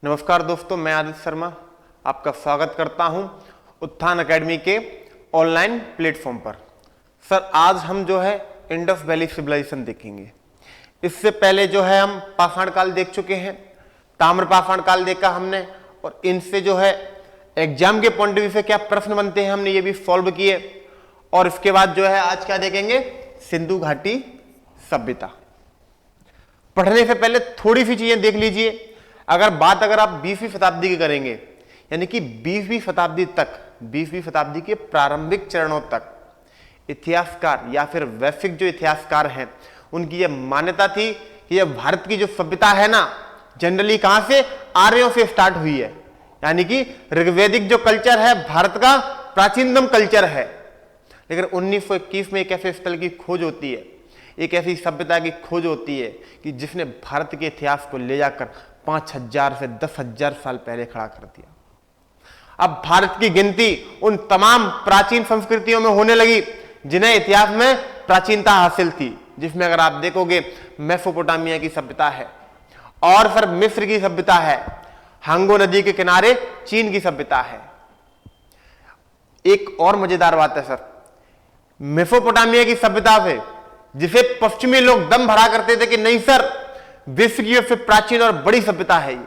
नमस्कार दोस्तों, मैं आदित्य शर्मा आपका स्वागत करता हूं उत्थान एकेडमी के ऑनलाइन प्लेटफॉर्म पर। सर, आज हम जो है इंडस वैली सिविलाइजेशन देखेंगे। इससे पहले जो है हम पाषाण काल देख चुके हैं, ताम्र पाषाण काल देखा हमने, और इनसे जो है एग्जाम के पॉइंट ऑफ व्यू से क्या प्रश्न बनते हैं हमने ये भी सॉल्व किए। और इसके बाद जो है आज क्या देखेंगे, सिंधु घाटी सभ्यता। पढ़ने से पहले थोड़ी सी चीजें देख लीजिए। अगर आप 20वीं शताब्दी की करेंगे, यानी कि 20वीं शताब्दी के प्रारंभिक चरणों तक इतिहासकार या फिर वैश्विक जो इतिहासकार हैं उनकी यह मान्यता थी कि यह भारत की जो सभ्यता है ना, जनरली कहां से, आर्यों से स्टार्ट हुई है। यानी कि ऋग्वैदिक जो कल्चर है भारत का प्राचीनतम कल्चर है। लेकिन 1921 में एक ऐसे स्थल की खोज होती है, एक ऐसी सभ्यता की खोज होती है कि जिसने भारत के इतिहास को ले जाकर 5000 से 10,000 साल पहले खड़ा कर दिया। अब भारत की गिनती उन तमाम प्राचीन संस्कृतियों में होने लगी जिन्हें इतिहास में प्राचीनता हासिल थी, जिसमें अगर आप देखोगे मेसोपोटामिया की सभ्यता है, और फिर मिस्र की सभ्यता है, हांगो नदी के किनारे चीन की सभ्यता है। एक और मजेदार बात है सर, मेसोपोटामिया की सभ्यता से जिसे पश्चिमी लोग दम भरा करते थे कि नहीं सर, विश्व की सबसे प्राचीन और बड़ी सभ्यता है ये,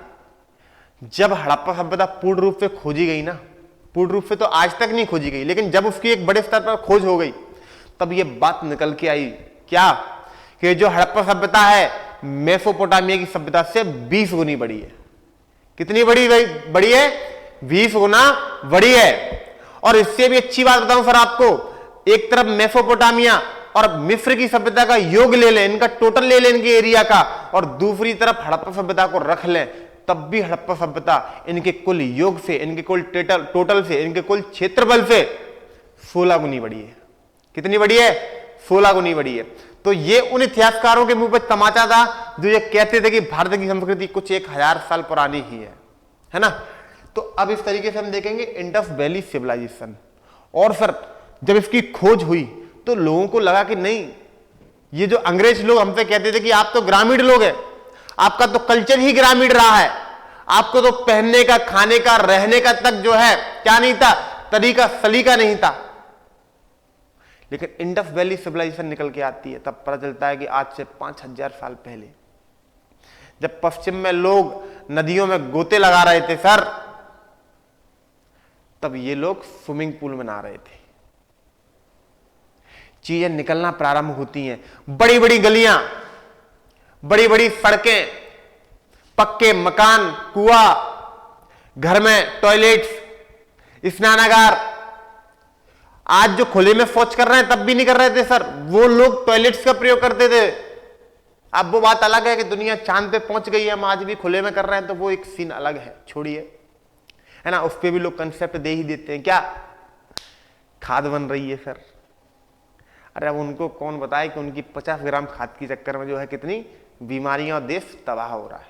जब हड़प्पा सभ्यता पूर्ण रूप से खोजी गई ना, पूर्ण रूप से तो आज तक नहीं खोजी गई, लेकिन जब उसकी एक बड़े स्तर पर खोज हो गई तब ये बात निकल के आई क्या, कि जो हड़प्पा सभ्यता है मेसोपोटामिया की सभ्यता से 20 गुनी बड़ी है। कितनी बड़ी है? 20 गुना बड़ी है। और इससे भी अच्छी बात बताऊं सर आपको, एक तरफ मेसोपोटामिया और मिस्र की सभ्यता का योग ले लें, इनका टोटल ले लें इनके एरिया का, और दूसरी तरफ हड़प्पा सभ्यता को रख लें, तब भी हड़प्पा सभ्यता इनके कुल योग से, इनके कुल टोटल से, इनके कुल क्षेत्रफल से 16 गुनी बड़ी है। कितनी बड़ी है? 16 गुनी बड़ी है। तो ये उन इतिहासकारों के मुंह पर तमाचा था जो ये कहते थे कि भारत की संस्कृति कुछ 1000 साल पुरानी ही है ना। तो अब इस तरीके से हम देखेंगे इंडस वैली सिविलाइजेशन। और सर, जब इसकी खोज हुई तो लोगों को लगा कि नहीं, ये जो अंग्रेज लोग हमसे कहते थे कि आप तो ग्रामीण लोग हैं, आपका तो कल्चर ही ग्रामीण रहा है, आपको तो पहनने का, खाने का, रहने का तक जो है क्या नहीं था, तरीका सलीका नहीं था। लेकिन इंडस वैली सिविलाइजेशन निकल के आती है, तब पता चलता है कि आज से 5000 साल पहले जब पश्चिम में लोग नदियों में गोते लगा रहे थे सर, तब ये लोग स्विमिंग पूल में नहा रहे थे। चीजें निकलना प्रारंभ होती हैं, बड़ी बड़ी गलियां, बड़ी बड़ी सड़कें, पक्के मकान, कुआं, घर में टॉयलेट्स, स्नानागार। आज जो खुले में शौच कर रहे हैं तब भी नहीं कर रहे थे सर, वो लोग टॉयलेट्स का प्रयोग करते थे। अब वो बात अलग है कि दुनिया चांद पे पहुंच गई है, हम आज भी खुले में कर रहे हैं, तो वो एक सीन अलग है, छोड़िए, है ना। उस पे भी लोग कंसेप्ट दे ही देते हैं, क्या खाद बन रही है सर। अरे अब उनको कौन बताए कि उनकी 50 ग्राम खाद के चक्कर में जो है कितनी बीमारियां और देश तबाह हो रहा है।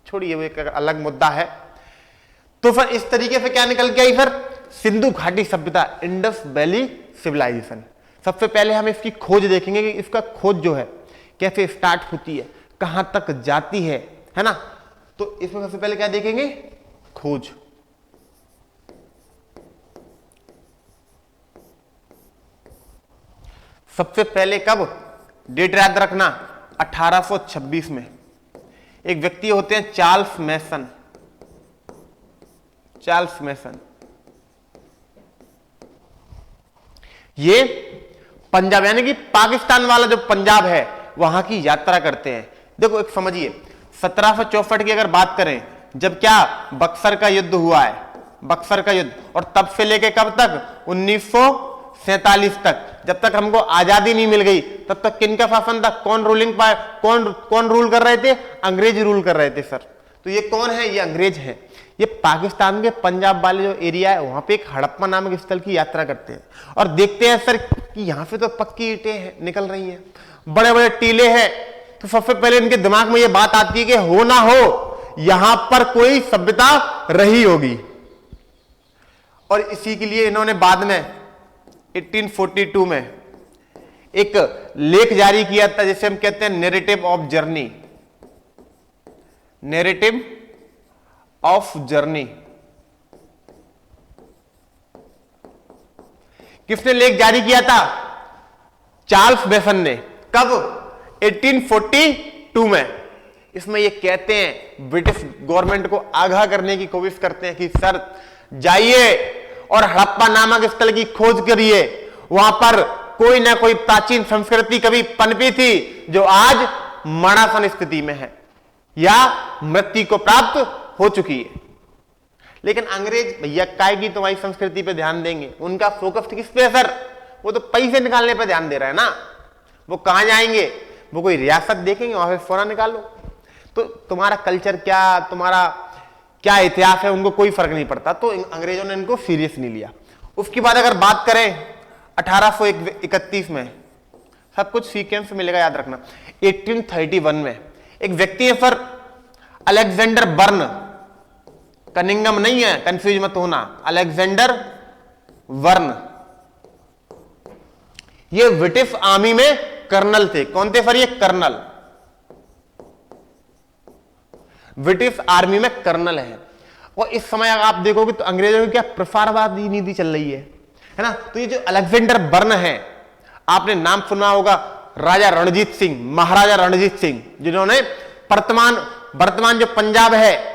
छोड़िए, वो एक अलग मुद्दा है। तो फिर इस तरीके से क्या निकल के आई सर, सिंधु घाटी सभ्यता, इंडस वैली सिविलाइजेशन। सबसे पहले हम इसकी खोज देखेंगे कि इसका खोज जो है कैसे स्टार्ट होती है, कहां तक जाती है ना। तो इसमें सबसे पहले क्या देखेंगे, खोज। सबसे पहले कब, डेट याद रखना, 1826 में एक व्यक्ति होते हैं चार्ल्स मैसन। चार्ल्स मैसन ये पंजाब, यानी कि पाकिस्तान वाला जो पंजाब है वहां की यात्रा करते हैं। देखो एक समझिए, 1764 की अगर बात करें, जब क्या बक्सर का युद्ध हुआ है, बक्सर का युद्ध, और तब से लेके कब तक, 1947 तक, जब तक हमको आजादी नहीं मिल गई तब तक किनका शासन था, कौन रूल कर रहे थे, अंग्रेज रूल कर रहे थे सर। तो ये कौन है, ये अंग्रेज हैं। ये पाकिस्तान के पंजाब वाले जो एरिया है वहां पे एक हड़प्पा नामक स्थल की यात्रा करते हैं, और देखते हैं सर कि यहां पे तो पक्की ईंटें निकल रही हैं, बड़े बड़े टीले हैं। तो सबसे पहले इनके दिमाग में ये बात आती है कि हो ना हो यहां पर कोई सभ्यता रही होगी। और इसी के लिए इन्होंने बाद में 1842 में एक लेख जारी किया था जिसे हम कहते हैं narrative of journey. Narrative of journey किसने लेख जारी किया था? चार्ल्स बेसन ने। कब? 1842 में। इसमें ये कहते हैं, ब्रिटिश गवर्नमेंट को आगाह करने की कोशिश करते हैं कि सर जाइए और हड़प्पा नामक स्थल की खोज करिए, वहां पर कोई ना कोई प्राचीन संस्कृति कभी पनपी थी जो आज मरणासन स्थिति में है या मृत्यु को प्राप्त हो चुकी है। लेकिन अंग्रेज भैया काय की तुम्हारी संस्कृति पे ध्यान देंगे? उनका फोकस किस पे है सर? वो तो पैसे निकालने पे ध्यान दे रहा है ना। वो कहां जाएंगे? वो कोई रियासत देखेंगे, वहां से सोना निकालो। तो तुम्हारा कल्चर क्या, तुम्हारा क्या इतिहास है, उनको कोई फर्क नहीं पड़ता। तो अंग्रेजों ने इनको सीरियस नहीं लिया। उसके बाद अगर बात करें 1831 में, सब कुछ सीक्वेंस मिलेगा, याद रखना। 1831 में एक व्यक्ति है सर, अलेक्जेंडर बर्न, कनिंगम नहीं है, कंफ्यूज मत होना, अलेक्जेंडर वर्न। ये ब्रिटिश आर्मी में कर्नल थे। कौन थे सर? ये कर्नल, ब्रिटिश आर्मी में कर्नल है। और इस समय अगर आप देखोगे तो अंग्रेजों की क्या प्रसारवादी नीति चल रही है ना। तो ये जो अलेक्जेंडर बर्न है, आपने नाम सुना होगा, राजा रणजीत सिंह, महाराजा रणजीत सिंह, जिन्होंने वर्तमान जो पंजाब है,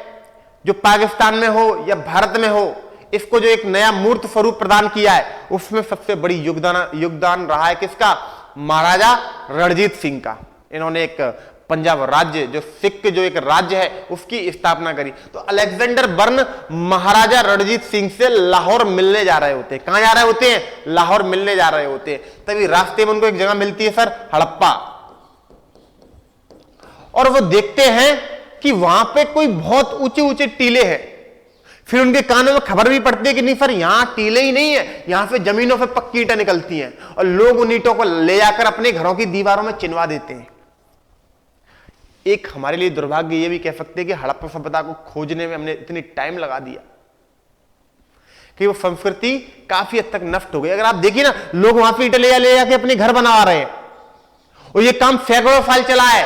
जो पाकिस्तान में हो या भारत में हो, इसको जो एक नया मूर्त स्वरूप प्रदान किया है, उसमें सबसे बड़ी योगदान रहा है किसका? महाराजा रणजीत सिंह का। इन्होंने एक पंजाब राज्य, जो सिख जो एक राज्य है, उसकी स्थापना करी। तो अलेक्जेंडर बर्न महाराजा रणजीत सिंह से लाहौर मिलने जा रहे होते हैं। कहां जा रहे होते हैं? लाहौर मिलने जा रहे होते हैं। तभी रास्ते में उनको एक जगह मिलती है सर, हड़प्पा, और वो देखते हैं कि वहां पे कोई बहुत ऊंचे ऊंचे टीले हैं। फिर उनके कानों में खबर भी पड़ती है कि नहीं सर, यहां टीले ही नहीं है, यहां से जमीनों से पक्की ईंटें निकलती हैं, और लोग उन ईंटों को ले जाकर अपने घरों की दीवारों में चिनवा देते हैं। एक हमारे लिए दुर्भाग्य ये भी कह सकते हैं कि हड़प्पा सभ्यता को खोजने में हमने इतनी टाइम लगा दिया कि वो संस्कृति काफी हद तक नष्ट हो गई। अगर आप देखिए ना, लोग वहां पे ईंटें ले जाके अपने घर बना रहे हैं, और ये काम सैकड़ों साल चला है।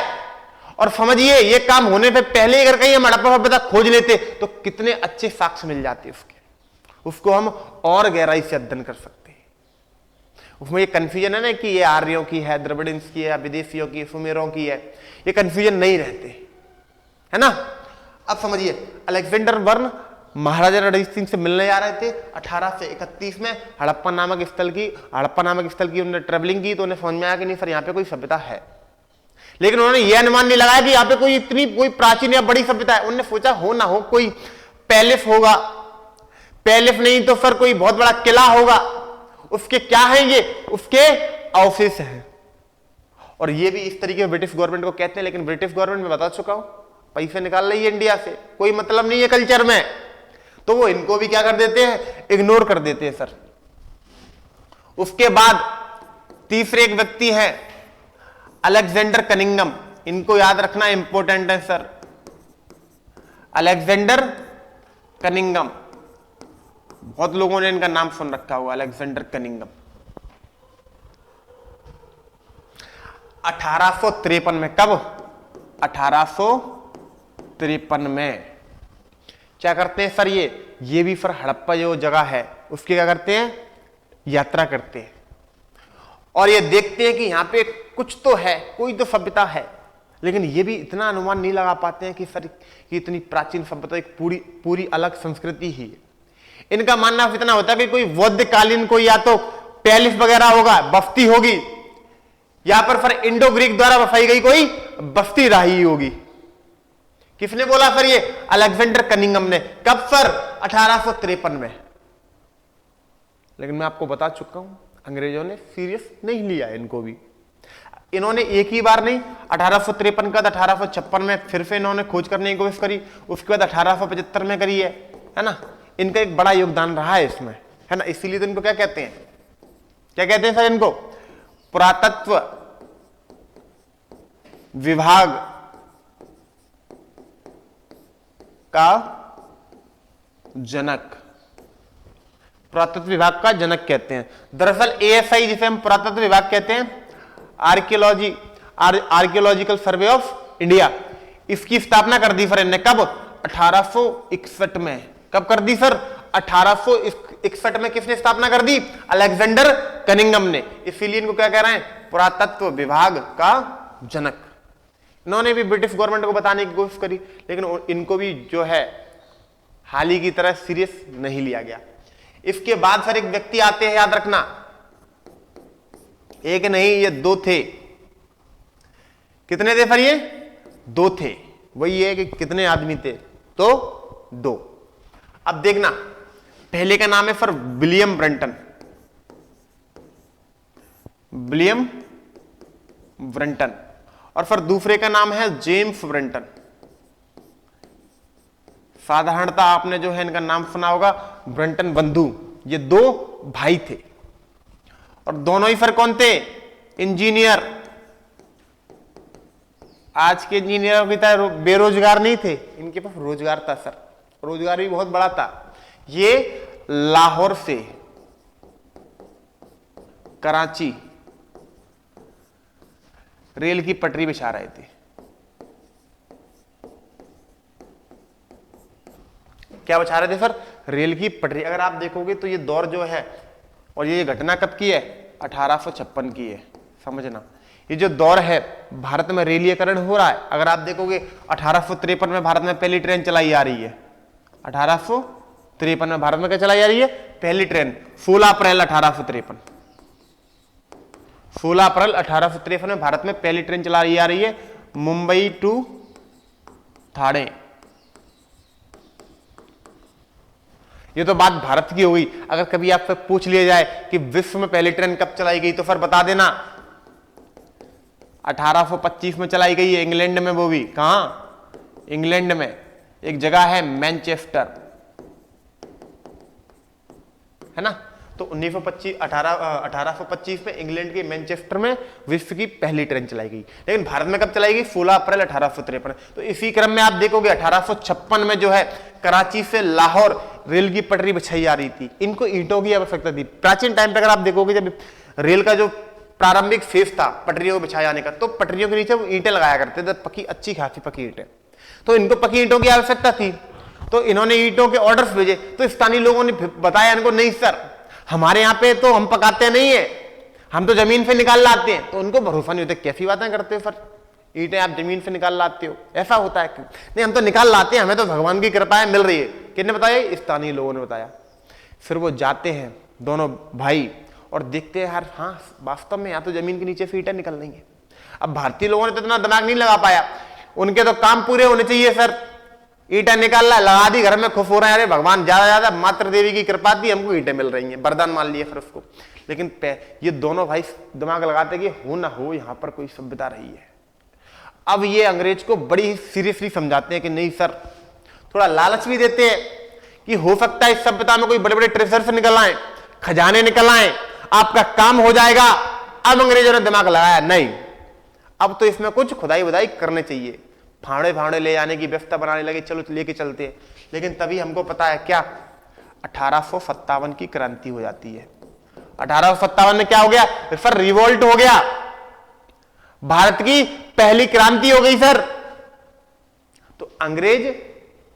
और समझिए, ये काम होने से पहले अगर कहीं हम हड़प्पा सभ्यता खोज लेते तो कितने अच्छे साक्ष्य मिल जाते उसके, उसको हम और गहराई से अध्ययन कर सकते हैं। उसमें ये कंफ्यूजन है ना कि ये आर्यों की है, द्रविडियंस की है, विदेशियों की, सुमेरों की है, ये कंफ्यूजन नहीं रहते, है ना। अब समझिए, अलेक्जेंडर बर्न महाराजा रणजीत सिंह से मिलने जा रहे थे 1831 में। हड़प्पा नामक स्थल की उन्होंने ट्रेवलिंग की, तो उन्हें समझ में आया कि नहीं सर, यहाँ पे कोई सभ्यता है। लेकिन उन्होंने यह अनुमान नहीं लगाया कि यहाँ पे कोई प्राचीन या बड़ी सभ्यता है। उन्होंने सोचा हो ना हो कोई पैलेस होगा, पैलेस नहीं तो सर कोई बहुत बड़ा किला होगा, उसके क्या है, ये उसके अवशेष हैं। और ये भी इस तरीके ब्रिटिश गवर्नमेंट को कहते हैं। लेकिन ब्रिटिश गवर्नमेंट में बता चुका हूं, पैसे निकाल रही है इंडिया से, कोई मतलब नहीं है कल्चर में, तो वो इनको भी क्या कर देते हैं, इग्नोर कर देते हैं सर। उसके बाद तीसरे एक व्यक्ति है अलेक्जेंडर कनिंगम, इनको याद रखना इंपॉर्टेंट है सर। अलेक्जेंडर कनिंगम, बहुत लोगों ने इनका नाम सुन रखा हुआ, अलेक्जेंडर कनिंगम। 1853 में, कब? 1853 में क्या करते हैं सर, ये भी सर हड़प्पा जो जगह है उसकी क्या करते हैं, यात्रा करते हैं, और ये देखते हैं कि यहां पे कुछ तो है, कोई तो सभ्यता है। लेकिन ये भी इतना अनुमान नहीं लगा पाते हैं कि सर कि इतनी प्राचीन सभ्यता एक पूरी अलग संस्कृति ही है। इनका मानना इतना होता है कि कोई वैदिककालीन कोई या तो पैलेस वगैरह होगा, बस्ती होगी, यहां पर फिर इंडो ग्रीक द्वारा बसाई गई कोई बस्ती रही होगी। किसने बोला सर? ये अलेक्जेंडर कनिंगम ने। कब सर? 1853 में। लेकिन मैं आपको बता चुका हूं, अंग्रेजों ने सीरियस नहीं लिया इनको भी। इन्होंने एक ही बार नहीं, 1853 का 1856 में फिर से इन्होंने खोज करने की कोशिश करी, उसके बाद 1875 में करी है ना। इनका एक बड़ा योगदान रहा है इसमें, है ना। इसीलिए तो इनको क्या कहते हैं, क्या कहते हैं सर इनको? पुरातत्व विभाग का जनक, पुरातत्व विभाग का जनक कहते हैं। दरअसल एएसआई, जिसे हम पुरातत्व विभाग कहते हैं, आर्कियोलॉजिकल सर्वे ऑफ इंडिया, इसकी स्थापना कर दी सर इनने। कब? 1861 में। कब कर दी सर? 1861 में। किसने स्थापना कर दी? अलेक्जेंडर कनिंघम ने। इसीलिए इनको क्या कह रहे हैं? पुरातत्व विभाग का जनक। इन्होंने भी ब्रिटिश गवर्नमेंट को बताने की कोशिश करी, लेकिन इनको भी जो है हाल ही की तरह सीरियस नहीं लिया गया। इसके बाद सर एक व्यक्ति आते हैं, याद रखना, एक नहीं ये दो थे। कितने थे सर? ये दो थे। वही है कि कितने आदमी थे? तो दो। अब देखना, पहले का नाम है sir William Brunton. William Brunton. और फिर दूसरे का नाम है जेम्स ब्रंटन। साधारणतः आपने जो है इनका नाम सुना होगा, ब्रंटन बंधु। ये दो भाई थे और दोनों ही फिर कौन थे? इंजीनियर। आज के इंजीनियरों की तरह बेरोजगार नहीं थे, इनके पास रोजगार था सर, रोजगार भी बहुत बड़ा था। ये लाहौर से कराची रेल की पटरी बिछा रहे थे। क्या बिछा रहे थे सर? रेल की पटरी। अगर आप देखोगे तो ये दौर जो है, और ये घटना कब की है? 1856 की है। समझना, ये जो दौर है भारत में रेलीकरण हो रहा है। अगर आप देखोगे 1853 में भारत में पहली ट्रेन चलाई जा रही है। 1853 में भारत में क्या चलाई जा रही है? पहली ट्रेन। 16 अप्रैल 1853। 16 अप्रैल 1853 में भारत में पहली ट्रेन चलाई जा रही है, मुंबई टू ठाणे। ये तो बात भारत की हो गई। अगर कभी आपसे पूछ लिया जाए कि विश्व में पहली ट्रेन कब चलाई गई, तो फिर बता देना 1825 में चलाई गई है, इंग्लैंड में। वो भी कहां? इंग्लैंड में एक जगह है मैनचेस्टर, है ना। तो 1825 में इंग्लैंड के मैनचेस्टर में विश्व की पहली ट्रेन चलाई गई। लेकिन भारत में कब चलाई गई? 16 अप्रैल 1853। तो इसी क्रम में आप देखोगे 1856 में जो है कराची से लाहौर रेल की पटरी बिछाई जा रही थी। इनको ईंटों की आवश्यकता थी। प्राचीन टाइम पे अगर आप देखोगे, जब रेल का जो प्रारंभिक फेज था पटरियों को बिछाए जाने का, तो पटरियों के नीचे वो ईंटें लगाया करते थे, पक्की, अच्छी खासी पक्की ईंटें। तो इनको पक्की ईंटों की आवश्यकता थी, तो इन्होंने ईंटों के ऑर्डर्स भेजे। तो स्थानीय लोगों ने बताया इनको, नहीं सर, हमारे यहाँ पे तो हम पकाते नहीं है, हम तो जमीन से निकाल लाते हैं। तो उनको भरोसा नहीं होता, कैसी बातें करते हो सर, ईंटें आप जमीन से निकाल लाते हो, ऐसा होता है? नहीं, हम तो निकाल लाते हैं, हमें तो भगवान की कृपा है, मिल रही है। किसने बताया? स्थानीय लोगों ने बताया। फिर वो जाते हैं दोनों भाई और देखते हैं, यार हाँ वास्तव में यहाँ तो जमीन के नीचे से ईंटें निकल रही हैं। अब भारतीय लोगों ने तो इतना दिमाग नहीं लगा पाया, उनके तो काम पूरे होने चाहिए सर। ईंटें निकाल लगा दी, घर में खुश हो रहे हैं, अरे भगवान ज्यादा ज्यादा मातृ देवी की कृपा थी, हमको ईंटें मिल रही हैं, वरदान मान लिया फिर उसको। लेकिन ये दोनों भाई दिमाग लगाते कि हो ना हो यहाँ पर कोई सभ्यता रही है। अब ये अंग्रेज को बड़ी सीरियसली समझाते हैं कि नहीं सर, थोड़ा लालच भी देते हैं कि हो सकता है इस सभ्यता में कोई बड़े बड़े ट्रेजर्स निकल आए, खजाने निकल आए, आपका काम हो जाएगा। अब अंग्रेजों ने दिमाग लगाया, नहीं अब तो इसमें कुछ खुदाई वुदाई करने चाहिए, फावड़े फावड़े ले जाने की व्यवस्था बनाने लगे, चलो लेके चलते हैं। लेकिन तभी हमको पता है क्या, 1857 की क्रांति हो जाती है। 1857 में क्या हो गया सर? रिवोल्ट हो गया, भारत की पहली क्रांति हो गई सर। तो अंग्रेज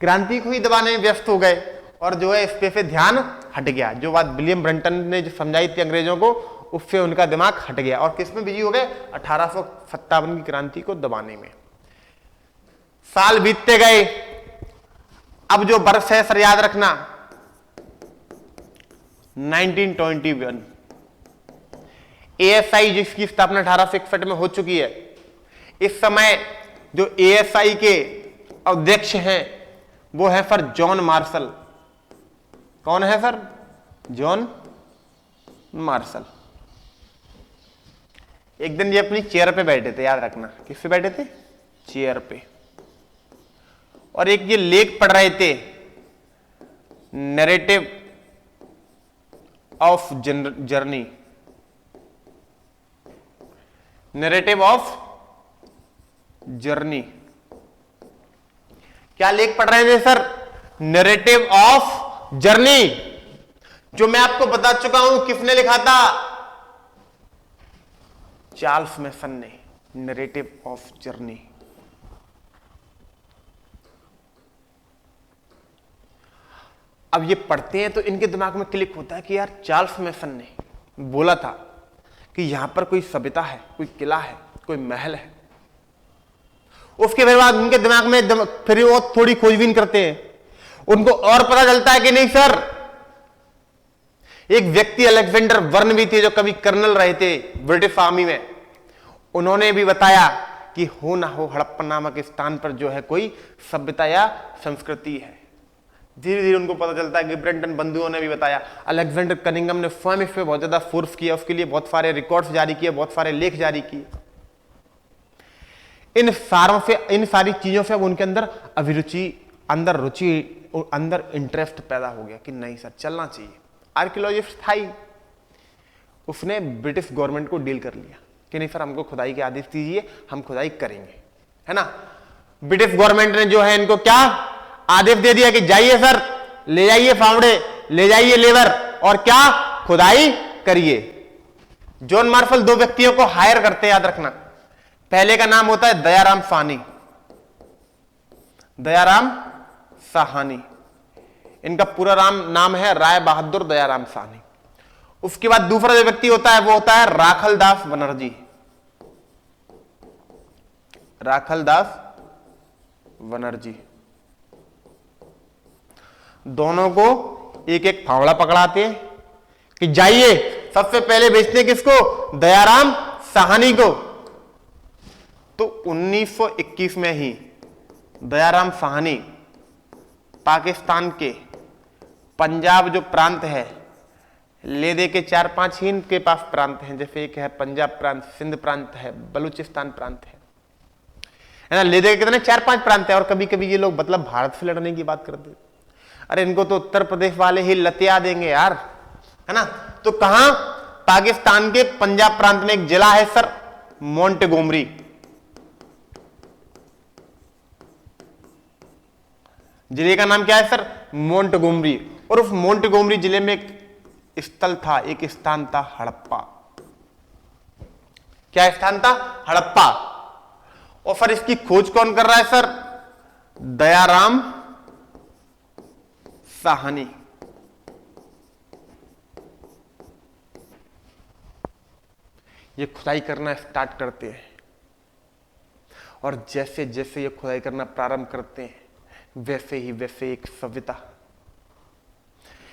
क्रांति को ही दबाने में व्यस्त हो गए और जो है इस पे से ध्यान हट गया। जो बात विलियम ब्रंटन ने जो समझाई थी अंग्रेजों को, उससे उनका दिमाग हट गया और किसमें बिजी हो गए? 1857 की क्रांति को दबाने में। साल बीतते गए। अब जो वर्ष है सर याद रखना, 1921। एएसआई जिसकी स्थापना 1861 में हो चुकी है। इस समय जो एएसआई के अध्यक्ष हैं वो है सर जॉन मार्शल। कौन है सर? John Marshall. एक दिन ये अपनी चेयर पे बैठे थे, याद रखना, किस पे बैठे थे? चेयर पे। और एक ये लेख पढ़ रहे थे, narrative of journey, narrative of journey. क्या लेख पढ़ रहे थे सर? नैरेटिव ऑफ जर्नी, जो मैं आपको बता चुका हूं किसने लिखा था? चार्ल्स मैसन ने। Narrative of journey. अब ये पढ़ते हैं तो इनके दिमाग में क्लिक होता है कि यार चार्ल्स मैसन ने बोला था कि यहां पर कोई सभ्यता है, कोई किला है, कोई महल है। उसके बाद उनके दिमाग में फिर वो थोड़ी खोजबीन करते हैं, उनको और पता चलता है कि नहीं सर, एक व्यक्ति अलेक्जेंडर वर्न भी थे जो कभी कर्नल रहे थे ब्रिटिश आर्मी में, उन्होंने भी बताया कि हो ना हो हड़प्पा नामक स्थान पर जो है कोई सभ्यता या संस्कृति है। धीरे धीरे उनको पता चलता है कि ब्रेंटन बंधुओं ने भी बताया, अलेक्जेंडर कनिंगम ने स्वयं इस पे बहुत ज्यादा फोर्स किया, उसके लिए बहुत सारे रिकॉर्ड्स जारी किए, बहुत सारे लेख जारी किए। इन सारी चीजों से अब उनके अंदर अभिरुचि, अंदर रुचि, अंदर इंटरेस्ट पैदा हो गया कि नहीं सर चलना चाहिए। आर्कियोलॉजिस्ट था ही, उसने ब्रिटिश गवर्नमेंट को डील कर लिया कि नहीं सर हमको खुदाई के आदेश दीजिए, हम खुदाई करेंगे, है ना। ब्रिटिश गवर्नमेंट ने जो है इनको क्या आदेश दे दिया कि जाइए सर, ले जाइए फावड़े, ले जाइए लेबर और क्या खुदाई करिए। जॉन मार्शल दो व्यक्तियों को हायर करते हैं, याद रखना। पहले का नाम होता है दयाराम साहनी, दयाराम साहनी, इनका पूरा नाम है राय बहादुर दयाराम साहनी। उसके बाद दूसरा जो व्यक्ति होता है वो होता है राखलदास बनर्जी, राखलदास बनर्जी। दोनों को एक एक फावड़ा पकड़ाते हैं कि जाइए सबसे पहले बेचते किसको, दयाराम साहनी को। तो 1921 में ही दयाराम साहनी पाकिस्तान के पंजाब जो प्रांत है, ले दे के 4-5 ही इनके पास प्रांत हैं, जैसे एक है पंजाब प्रांत, सिंध प्रांत है, बलूचिस्तान प्रांत है ना। ले दे के कितने 4-5 प्रांत है। और कभी कभी ये लोग मतलब भारत से लड़ने की बात करते, अरे इनको तो उत्तर प्रदेश वाले ही लतिया देंगे यार, है ना। तो कहां, पाकिस्तान के पंजाब प्रांत में एक जिला है सर मोंटेगोमरी, जिले का नाम क्या है सर, मोंटेगोमरी। और उस मोंटेगोमरी जिले में एक स्थल था, एक स्थान था हड़प्पा। क्या स्थान था, हड़प्पा। और फिर इसकी खोज कौन कर रहा है सर, दयाराम साहनी। ये खुदाई करना स्टार्ट करते हैं, और जैसे जैसे ये खुदाई करना प्रारंभ करते हैं वैसे ही वैसे एक सभ्यता,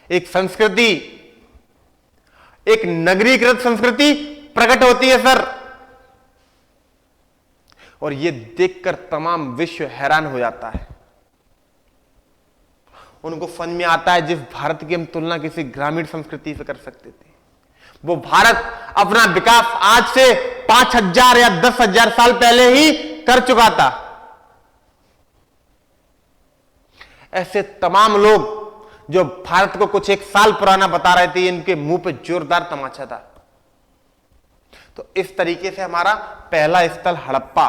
एक संस्कृति, एक नगरीकृत संस्कृति प्रकट होती है सर। और ये देखकर तमाम विश्व हैरान हो जाता है। उनको समझ में आता है जिस भारत की हम तुलना किसी ग्रामीण संस्कृति से कर सकते थे, वो भारत अपना विकास आज से 5,000 या 10,000 साल पहले ही कर चुका था। ऐसे तमाम लोग जो भारत को कुछ 1 साल पुराना बता रहे थे, इनके मुंह पे जोरदार तमाचा था। तो इस तरीके से हमारा पहला स्थल हड़प्पा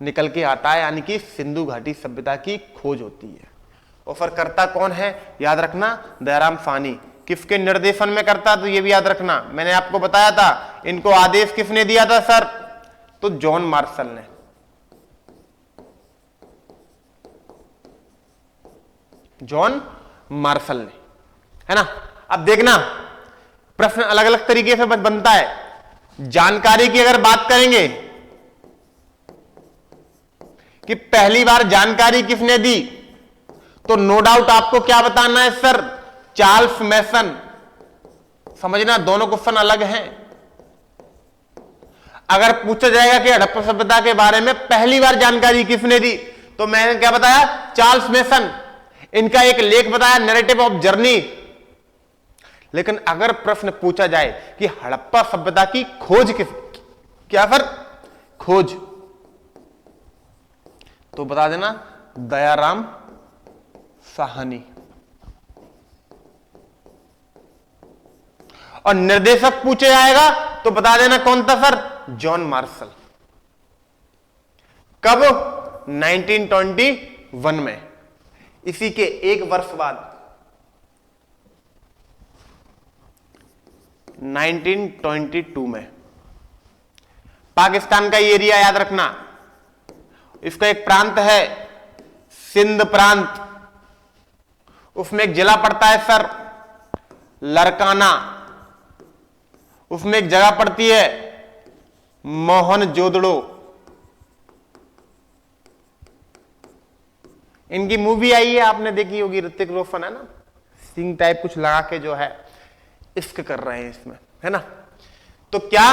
निकल के आता है, यानी कि सिंधु घाटी सभ्यता की खोज होती है। और फिर करता कौन है, याद रखना, दयाराम साहनी। किसके निर्देशन में करता, तो ये भी याद रखना, मैंने आपको बताया था इनको आदेश किसने दिया था सर, तो जॉन मार्शल ने। जॉन मार्शल ने, है ना। अब देखना प्रश्न अलग अलग तरीके से बनता है। जानकारी की अगर बात करेंगे कि पहली बार जानकारी किसने दी, तो नो डाउट आपको क्या बताना है सर, चार्ल्स मैसन। समझना दोनों क्वेश्चन अलग हैं। अगर पूछा जाएगा कि हड़प्पा सभ्यता के बारे में पहली बार जानकारी किसने दी, तो मैंने क्या बताया, चार्ल्स मैसन। इनका एक लेख बताया, नैरेटिव ऑफ जर्नी। लेकिन अगर प्रश्न पूछा जाए कि हड़प्पा सभ्यता की खोज क्या सर, खोज, तो बता देना दयाराम साहनी। और निर्देशक पूछे जाएगा तो बता देना कौन था सर, जॉन मार्शल। कब, 1921 में। इसी के 1 वर्ष बाद 1922 में पाकिस्तान का एरिया याद रखना, इसका एक प्रांत है सिंध प्रांत, उसमें एक जिला पड़ता है सर लरकाना, उसमें एक जगह पड़ती है मोहनजोदड़ो। इनकी मूवी आई है, आपने देखी होगी, ऋतिक रोशन है ना, सिंह टाइप कुछ लगा के जो है इश्क कर रहे हैं इसमें, है ना। तो क्या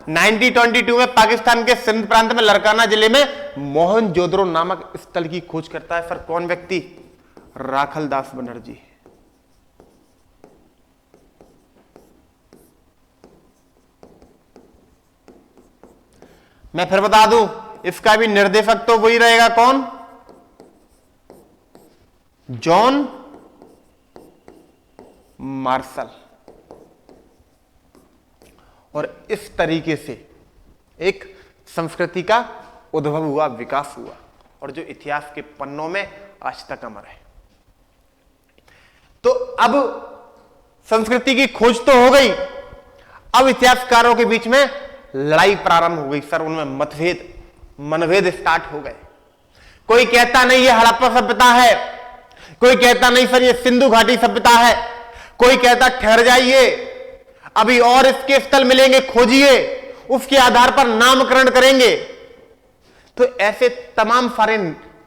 1922 में पाकिस्तान के सिंध प्रांत में लरकाना जिले में मोहनजोदड़ो नामक स्थल की खोज करता है सर कौन व्यक्ति? राखलदास बनर्जी। मैं फिर बता दूं, इसका भी निर्देशक तो वही रहेगा, कौन? John Marshall. और इस तरीके से एक संस्कृति का उद्भव हुआ, विकास हुआ, और जो इतिहास के पन्नों में आज तक अमर है। तो अब संस्कृति की खोज तो हो गई, अब इतिहासकारों के बीच में लड़ाई प्रारंभ हो गई सर, उनमें मतभेद, मनभेद स्टार्ट हो गए। कोई कहता नहीं ये हड़प्पा सभ्यता है, कोई कहता नहीं सर ये सिंधु घाटी सभ्यता है, कोई कहता ठहर जाइए अभी और इसके स्थल मिलेंगे, खोजिए, उसके आधार पर नामकरण करेंगे। तो ऐसे तमाम सारे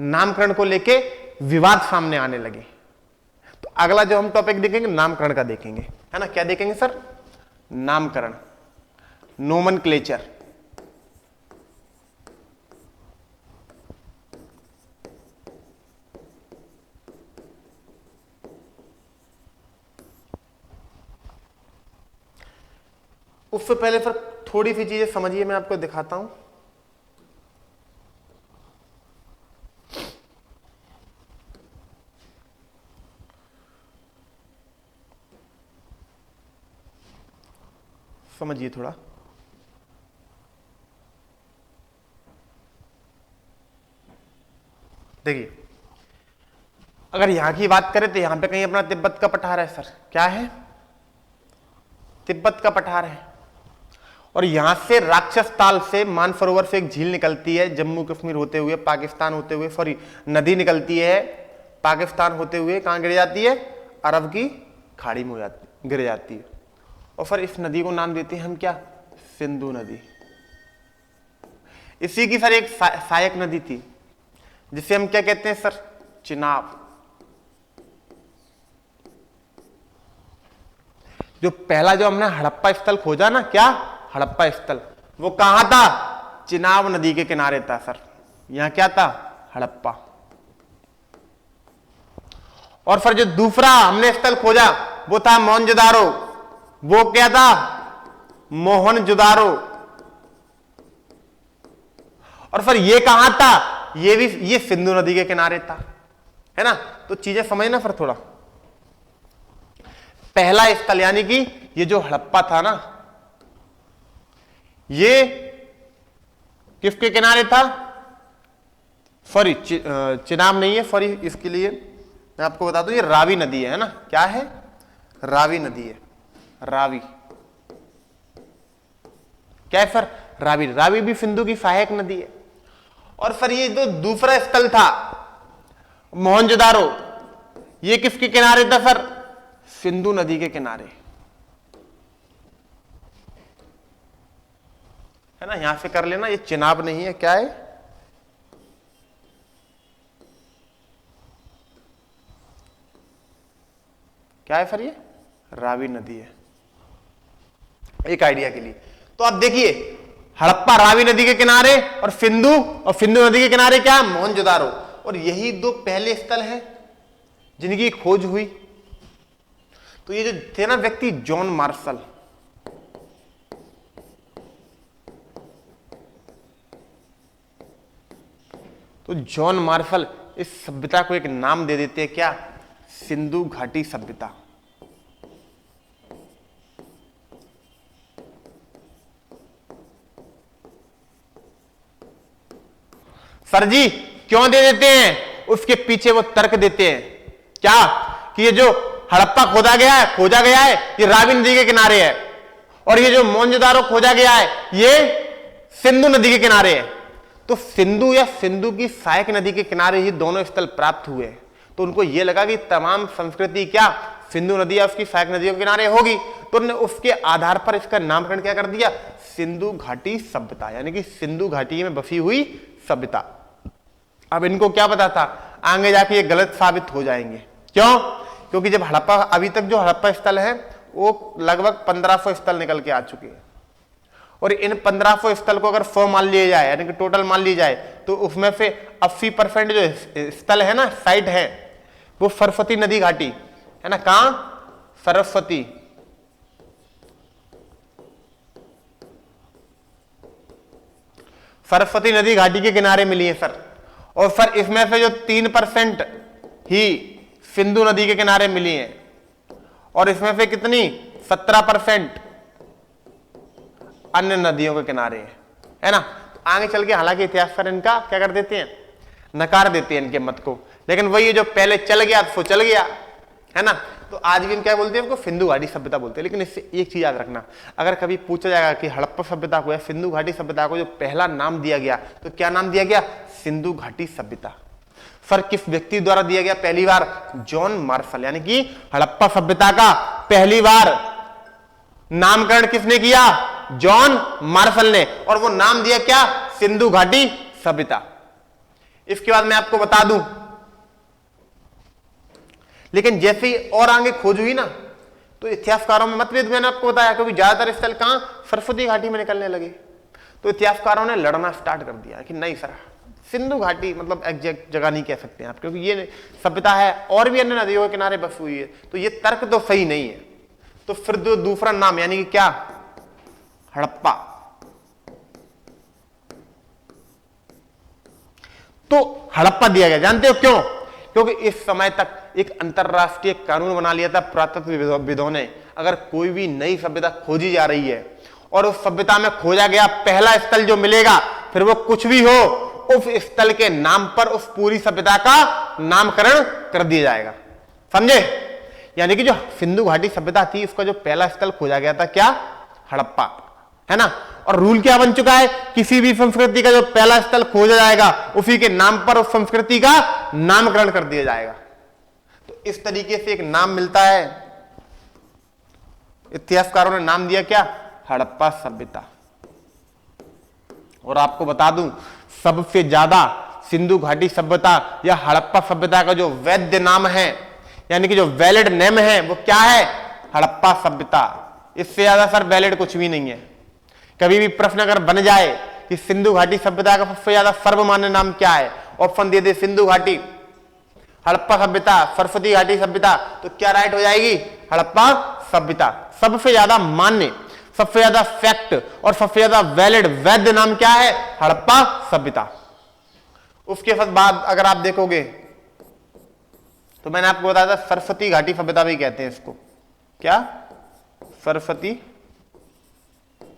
नामकरण को लेके विवाद सामने आने लगे। तो अगला जो हम टॉपिक देखेंगे नामकरण का देखेंगे, है ना। क्या देखेंगे सर? नामकरण, नोमेनक्लेचर। उससे पहले सर थोड़ी सी चीजें समझिए, मैं आपको दिखाता हूं। समझिए थोड़ा। देखिए, अगर यहां की बात करें तो यहां पे कहीं अपना तिब्बत का पठार है सर। क्या है? तिब्बत का पठार है। और यहां से राक्षस ताल से, मानसरोवर से एक झील निकलती है, जम्मू कश्मीर होते हुए, पाकिस्तान होते हुए, सॉरी नदी निकलती है पाकिस्तान होते हुए, कहां गिर जाती है? अरब की खाड़ी में गिर जाती है। और फिर इस नदी को नाम देते हैं हम क्या? सिंधु नदी। इसी की सर एक सहायक नदी थी जिसे हम क्या कहते हैं सर? चिनाब। जो पहला जो हमने हड़प्पा स्थल खोजा ना, क्या हड़प्पा स्थल, वो कहां था? चिनाब नदी के किनारे था सर। यहां क्या था? हड़प्पा। और फिर जो दूसरा हमने स्थल खोजा वो था मोहनजोदारो। वो क्या था? मोहनजोदारो। और फिर ये कहां था? ये भी ये सिंधु नदी के किनारे था, है ना। तो चीजें समझना फिर थोड़ा। पहला स्थल यानी कि ये जो हड़प्पा था ना, ये किसके किनारे था? सॉरी चिनाब नहीं है, सॉरी, इसके लिए मैं आपको बता दूं, ये रावी नदी है ना। क्या है? रावी नदी है। रावी क्या है सर? रावी। रावी भी सिंधु की सहायक नदी है। और सर ये जो दूसरा स्थल था मोहनजोदारो, ये किसके किनारे था सर? सिंधु नदी के किनारे, है ना। यहां से कर लेना, ये चिनाब नहीं है, क्या है? क्या है सर? ये रावी नदी है, एक आइडिया के लिए। तो आप देखिए, हड़प्पा रावी नदी के किनारे, और सिंधु नदी के किनारे क्या? मोहनजोदारो। और यही दो पहले स्थल हैं जिनकी खोज हुई। तो ये जो थे ना व्यक्ति, जॉन मार्शल, तो जॉन मार्शल इस सभ्यता को एक नाम दे देते हैं, क्या? सिंधु घाटी सभ्यता। सर जी क्यों दे देते हैं? उसके पीछे वो तर्क देते हैं, क्या? कि ये जो हड़प्पा खोजा गया है ये रावी नदी के किनारे है, और ये जो मोहनजोदारो खोजा गया है ये सिंधु नदी के किनारे है। तो सिंधु या सिंधु की सहायक नदी के किनारे ही दोनों स्थल प्राप्त हुए। तो उनको यह लगा कि तमाम संस्कृति क्या सिंधु नदी या उसकी सहायक नदियों के किनारे होगी, तो उन्होंने उसके आधार पर इसका नामकरण क्या कर दिया, सिंधु घाटी सभ्यता, यानी कि सिंधु घाटी में बसी हुई सभ्यता। अब इनको क्या पता था आगे जाके ये गलत साबित हो जाएंगे। क्यों? क्योंकि जब हड़प्पा, अभी तक जो हड़प्पा स्थल है वो लगभग 1500 स्थल निकल के आ चुके हैं, और इन 1500 स्थल को अगर 100 मान लिया जाए, यानी कि टोटल मान ली जाए, तो उसमें से 80% जो स्थल है ना, साइट है, वो सरस्वती नदी घाटी है ना। कहां? सरस्वती, सरस्वती नदी घाटी के किनारे मिली है सर। और सर इसमें से जो 3% ही सिंधु नदी के किनारे मिली है, और इसमें से कितनी 17% अन्य नदियों के किनारे है ना। तो आगे चल के हालांकि इतिहासकार इनका क्या कर देते हैं, नकार देते हैं इनके मत को, लेकिन वही जो पहले चल गया तो चल गया है ना। तो आज भी हम क्या बोलते हैं, उनको सिंधु घाटी सभ्यता बोलते हैं। लेकिन इससे एक चीज याद रखना, अगर कभी पूछा जाएगा कि हड़प्पा सभ्यता को या सिंधु घाटी सभ्यता को जो पहला नाम दिया गया, तो क्या नाम दिया गया, सिंधु घाटी सभ्यता। सर किस व्यक्ति द्वारा दिया गया पहली बार, जॉन मार्शल, यानी कि हड़प्पा सभ्यता का पहली बार नामकरण किसने किया, जॉन मार्शल ने, और वो नाम दिया क्या, सिंधु घाटी सभ्यता। इसके बाद मैं आपको बता दूं, लेकिन जैसे ही और आगे खोज हुई ना, तो इतिहासकारों में मतभेद, मैंने आपको बताया, क्योंकि ज्यादातर स्थल कहां, सरस्वती घाटी में निकलने लगे, तो इतिहासकारों ने लड़ना स्टार्ट कर दिया कि नहीं सर, सिंधु घाटी मतलब एग्जैक्ट जगह नहीं कह सकते आप, क्योंकि ये सभ्यता है और भी अन्य नदियों के किनारे बस हुई है, तो ये तर्क तो सही नहीं है। तो फिर जो दूसरा नाम, यानी कि क्या, हड़प्पा, तो हड़प्पा दिया गया। जानते हो क्यों? क्योंकि इस समय तक एक अंतरराष्ट्रीय कानून बना लिया था पुरातत्वविदों ने, अगर कोई भी नई सभ्यता खोजी जा रही है और उस सभ्यता में खोजा गया पहला स्थल जो मिलेगा, फिर वो कुछ भी हो, उस स्थल के नाम पर उस पूरी सभ्यता का नामकरण कर दिया जाएगा। समझे? यानी कि जो सिंधु घाटी सभ्यता थी, उसका जो पहला स्थल खोजा गया था क्या, हड़प्पा, है ना। और रूल क्या बन चुका है, किसी भी संस्कृति का जो पहला स्थल खोजा जाएगा, उसी के नाम पर उस संस्कृति का नामकरण कर दिया जाएगा। तो इस तरीके से एक नाम मिलता है, इतिहासकारों ने नाम दिया क्या, हड़प्पा सभ्यता। और आपको बता दूं, सबसे ज्यादा सिंधु घाटी सभ्यता या हड़प्पा सभ्यता का जो वैध नाम है, यानी कि जो वैलिड नेम है, वो क्या है, हड़प्पा सभ्यता। इससे ज्यादा सर वैलिड कुछ भी नहीं है। कभी भी प्रश्न अगर बन जाए कि सिंधु घाटी सभ्यता का सबसे ज्यादा सर्वमान्य नाम क्या है, ऑप्शन दे दे सिंधु घाटी, हड़प्पा सभ्यता, सरस्वती घाटी सभ्यता, तो क्या राइट हो जाएगी, हड़प्पा सभ्यता। सबसे ज्यादा मान्य, सबसे ज्यादा फैक्ट और सबसे ज्यादा वैलिड वैध नाम क्या है, हड़प्पा सभ्यता। उसके बाद अगर आप देखोगे तो मैंने आपको बताया था सरस्वती घाटी सभ्यता भी कहते हैं इसको, क्या, सरस्वती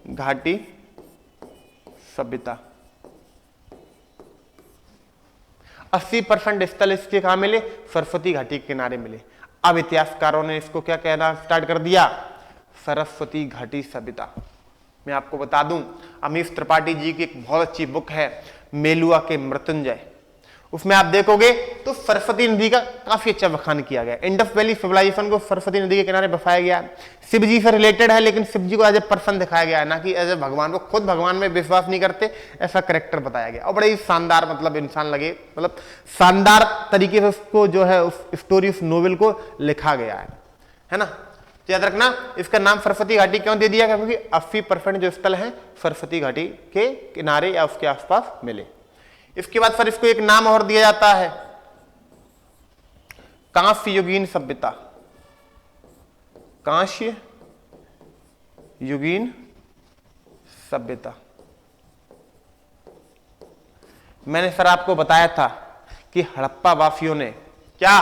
घाटी सभ्यता। 80% स्थल इसके कहां मिले, सरस्वती घाटी के किनारे मिले। अब इतिहासकारों ने इसको क्या कहना स्टार्ट कर दिया, सरस्वती घाटी सभ्यता। मैं आपको बता दूं, अमीश त्रिपाठी जी की एक बहुत अच्छी बुक है, मेलुआ के मृत्युंजय, उसमें आप देखोगे तो सरस्वती नदी का काफी अच्छा बखान किया गया। इंडस वैली सिविलाइजेशन को सरस्वती नदी के किनारे बसाया गया, शिव जी से रिलेटेड है, लेकिन शिव जी को एज ए पर्सन दिखाया गया है, ना कि एज ए भगवान। को खुद भगवान में विश्वास नहीं करते, ऐसा कैरेक्टर बताया गया, और बड़े ही शानदार मतलब इंसान लगे, मतलब शानदार तरीके से उसको जो है उस स्टोरी, उस नोवेल को लिखा गया है ना। तो याद रखना, इसका नाम सरस्वती घाटी क्यों दे दिया गया, क्योंकि 80% जो स्थल है सरस्वती घाटी के किनारे या उसके आसपास मिले। इसके बाद फिर इसको एक नाम और दिया जाता है, कांस्य युगीन सभ्यता। कांस्य युगीन सभ्यता। मैंने सर आपको बताया था कि हड़प्पा वासियों ने क्या,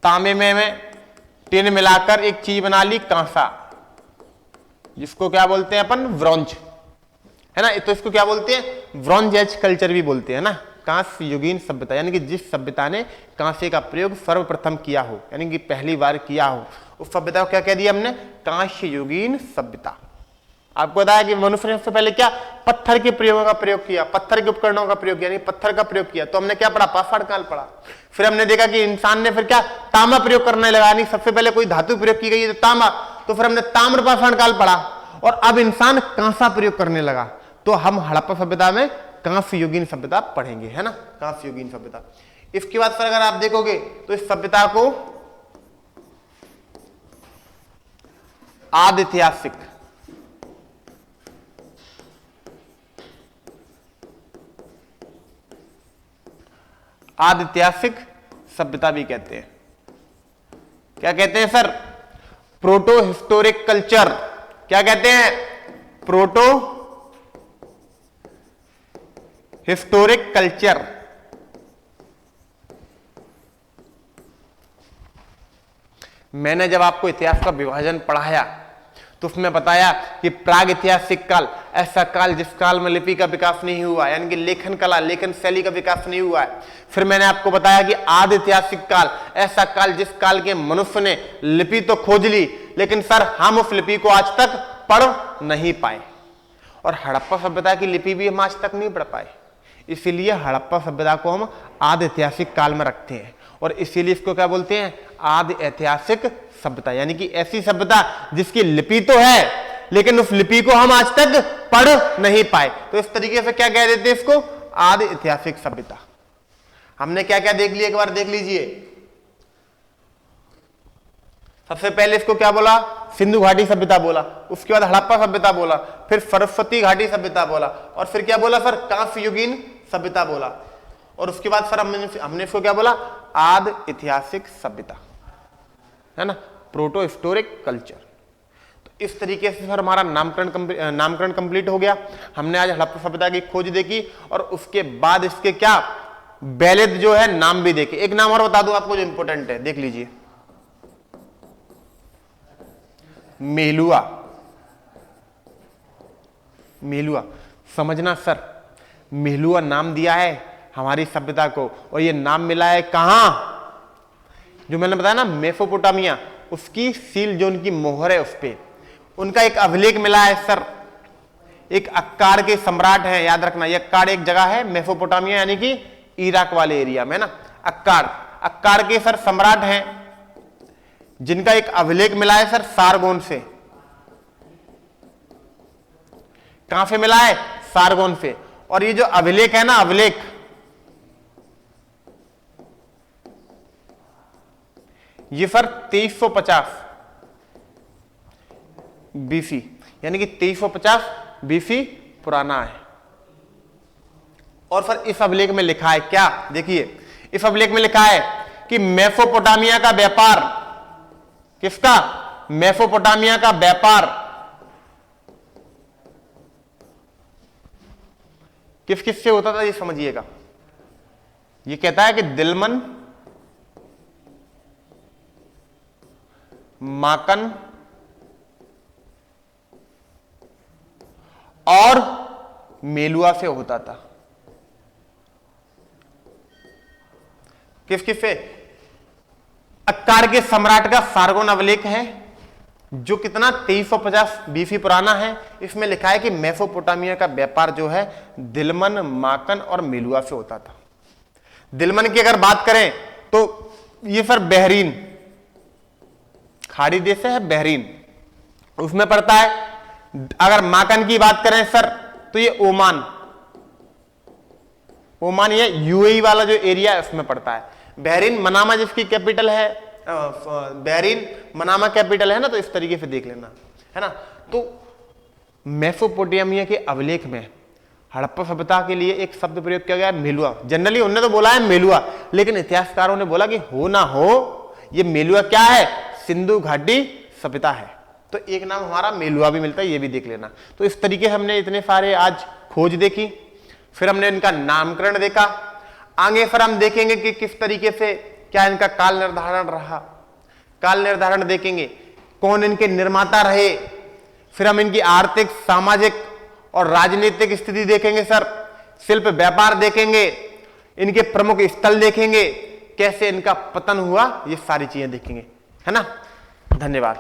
तांबे में टिन मिलाकर एक चीज बना ली, कांसा, जिसको क्या बोलते हैं अपन, ब्रॉन्ज, है ना। तो इसको क्या बोलते हैं, ब्रॉन्ज एज कल्चर भी बोलते हैं ना। कांस्य युगीन सभ्यता, यानी कि जिस सभ्यता ने कांसे का प्रयोग सर्वप्रथम किया हो, यानी कि पहली बार किया हो, उस सभ्यता को क्या कह दिया हमने, कांस्य युगीन सभ्यता। आपको बताया कि मनुष्य ने सबसे पहले क्या, पत्थर के प्रयोगों का प्रयोग किया, पत्थर के उपकरणों का प्रयोग किया, यानी पत्थर का प्रयोग किया। तो हमने क्या पढ़ा, पाषाण काल पढ़ा। फिर हमने देखा कि इंसान ने फिर क्या, तांबा प्रयोग करने लगा, यानी सबसे पहले कोई धातु प्रयोग की गई है तो तांबा, तो फिर हमने ताम्र पाषाण काल पढ़ा। और अब इंसान कांसा प्रयोग करने लगा, तो हम हड़प्पा सभ्यता में कांस्य युगीन सभ्यता पढ़ेंगे, है ना, कांस्य युगीन सभ्यता। इसके बाद फिर अगर आप देखोगे तो इस सभ्यता को आदिऐतिहासिक सभ्यता भी कहते हैं। क्या कहते हैं सर, प्रोटो हिस्टोरिक कल्चर। क्या कहते हैं, प्रोटो हिस्टोरिक कल्चर। मैंने जब आपको इतिहास का विभाजन पढ़ाया तो उसमें बताया कि प्राग ऐतिहासिक काल ऐसा काल जिस काल में लिपि का विकास नहीं हुआ, यानी कि लेखन कला, लेखन शैली का विकास नहीं हुआ है। फिर मैंने आपको बताया कि आदि ऐतिहासिक काल ऐसा काल जिस काल के मनुष्य ने लिपि तो खोज ली, लेकिन सर हम उस लिपि को आज तक पढ़ नहीं पाए। और हड़प्पा सभ्यता की लिपि भी हम आज तक नहीं पढ़ पाए, इसीलिए हड़प्पा सभ्यता को हम आदि ऐतिहासिक काल में रखते हैं। और इसीलिए इसको क्या बोलते हैं, आदि ऐतिहासिक सभ्यता, यानी कि ऐसी सभ्यता जिसकी लिपि तो है लेकिन उस लिपि को हम आज तक पढ़ नहीं पाए। तो इस तरीके से क्या कह देते हैं इसको, आदि ऐतिहासिक सभ्यता। हमने क्या क्या देख लिया, एक बार देख लीजिए। सबसे पहले इसको क्या बोला, सिंधु घाटी सभ्यता बोला, उसके बाद हड़प्पा सभ्यता बोला, फिर सरस्वती घाटी सभ्यता बोला, और फिर क्या बोला सर, कांस्य युगीन सभ्यता बोला, और उसके बाद सर हमने इसको क्या बोला, आदि ऐतिहासिक सभ्यता, है ना, प्रोटो हिस्टोरिक कल्चर। तो इस तरीके से सर हमारा नामकरण कंप्लीट हो गया। हमने आज हड़प्पा सभ्यता की खोज देखी और उसके बाद इसके क्या वैलिड जो है नाम भी देखे। एक नाम और बता दूं आपको जो इंपॉर्टेंट है, देख लीजिए, मेलुआ। मेलुआ समझना सर, मेलुआ नाम दिया है हमारी सभ्यता को, और ये नाम मिला है कहां, जो मैंने बताया ना मेसोपोटामिया, उसकी सील जो उनकी मोहर है उस पे उनका एक अभिलेख मिला है सर। एक अक्कार के सम्राट हैं, याद रखना, ये अक्कार एक जगह है मेसोपोटामिया यानी कि इराक वाले एरिया में ना। अक्कार के सर सम्राट हैं जिनका एक अभिलेख मिला है सर सारगोन से। कहां से मिला है, सारगोन से। और ये जो अभिलेख है ना, अभिलेख ये सर 2350 बीसी, यानी कि 2350 बीसी पुराना है। और सर इस अभिलेख में लिखा है क्या, देखिए इस अभिलेख में लिखा है कि मेसोपोटामिया का व्यापार, किसका, मेसोपोटामिया का व्यापार किस किस से होता था, ये समझिएगा। ये कहता है कि दिलमन, माकन और मेलुआ से होता था। किस किस से, अक्कार के सम्राट का सारगोन अभिलेख है जो कितना 2350 बीसी पुराना है। इसमें लिखा है कि मेसोपोटामिया का व्यापार जो है दिलमन, माकन और मेलुआ से होता था। दिलमन की अगर बात करें तो ये सर बहरीन, खाड़ी देश है बहरीन, उसमें पड़ता है। अगर माकन की बात करें सर तो ये ओमान, ये यूएई वाला जो एरिया है उसमें पड़ता है। बहरीन मनामा जिसकी कैपिटल है, बहरीन मनामा कैपिटल है ना, तो इस तरीके से देख लेना, है ना। तो मेसोपोटामिया के अभिलेख में हड़प्पा सभ्यता के लिए एक शब्द प्रयोग किया गया है, मेलुआ। जनरली उन्होंने तो बोला है मेलुआ, लेकिन इतिहासकारों ने बोला कि हो ना हो ये मेलुआ क्या है, सिंधु घाटी सभ्यता है। तो एक नाम हमारा मेलुआ भी मिलता है, ये भी देख लेना। तो इस तरीके से हमने इतने सारे आज खोज देखी, फिर हमने इनका नामकरण देखा। आगे फिर हम देखेंगे कि किस तरीके से क्या इनका काल निर्धारण रहा, काल निर्धारण देखेंगे, कौन इनके निर्माता रहे। फिर हम इनकी आर्थिक, सामाजिक और राजनीतिक स्थिति देखेंगे सर, शिल्प व्यापार देखेंगे, इनके प्रमुख स्थल देखेंगे, कैसे इनका पतन हुआ, ये सारी चीजें देखेंगे, है ना। धन्यवाद।